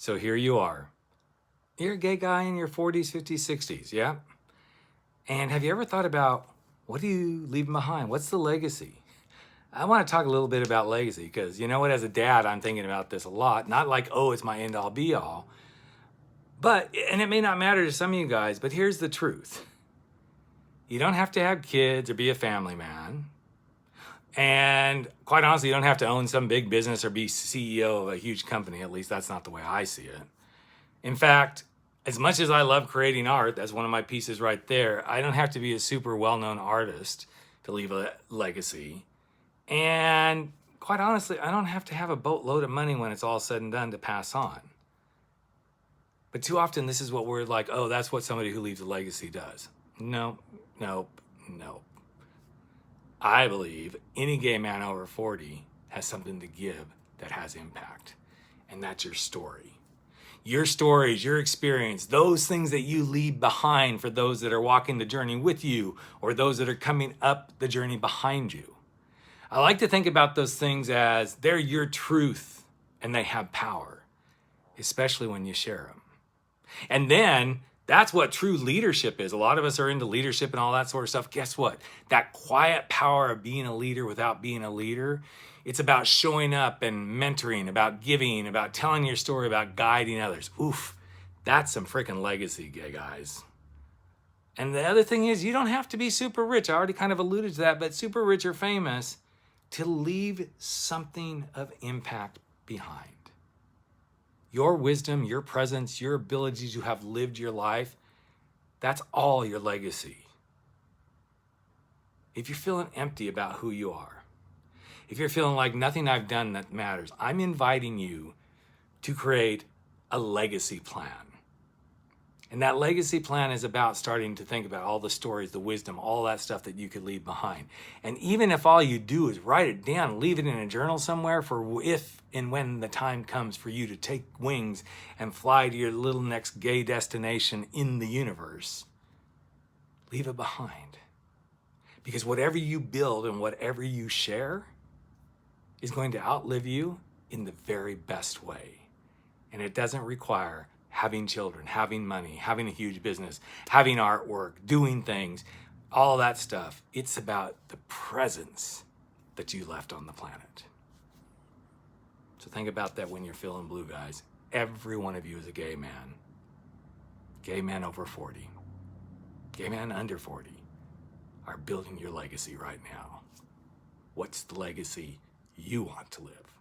So here you are. You're a gay guy in your 40s, 50s, 60s, yeah? And have you ever thought about what do you leave behind? What's the legacy? I want to talk a little bit about legacy because you know what, as a dad, I'm thinking about this a lot. Not like, oh, it's my end all be all. But, and it may not matter to some of you guys, but here's the truth. You don't have to have kids or be a family man. And quite honestly, you don't have to own some big business or be CEO of a huge company. At least that's not the way I see it. In fact, as much as I love creating art, that's one of my pieces right there, I don't have to be a super well-known artist to leave a legacy. And quite honestly, I don't have to have a boatload of money when it's all said and done to pass on. But too often, this is what we're like, oh, that's what somebody who leaves a legacy does. No, nope, nope. I believe any gay man over 40 has something to give that has impact. And that's your story. Your stories, your experience, those things that you leave behind for those that are walking the journey with you or those that are coming up the journey behind you. I like to think about those things as they're your truth and they have power, especially when you share them. And then that's what true leadership is. A lot of us are into leadership and all that sort of stuff. Guess what? That quiet power of being a leader without being a leader, it's about showing up and mentoring, about giving, about telling your story, about guiding others. Oof, that's some freaking legacy, gay guys. And the other thing is, you don't have to be super rich. I already kind of alluded to that, but super rich or famous to leave something of impact behind. Your wisdom, your presence, your ability to have lived your life, that's all your legacy. If you're feeling empty about who you are, if you're feeling like nothing I've done that matters, I'm inviting you to create a legacy plan. And that legacy plan is about starting to think about all the stories, the wisdom, all that stuff that you could leave behind. And even if all you do is write it down, leave it in a journal somewhere for if and when the time comes for you to take wings and fly to your little next gay destination in the universe, leave it behind. Because whatever you build and whatever you share is going to outlive you in the very best way. And it doesn't require having children, having money, having a huge business, having artwork, doing things, all that stuff. It's about the presence that you left on the planet. So think about that when you're feeling blue, guys. Every one of you is a gay man. Gay men over 40. Gay men under 40 are building your legacy right now. What's the legacy you want to live?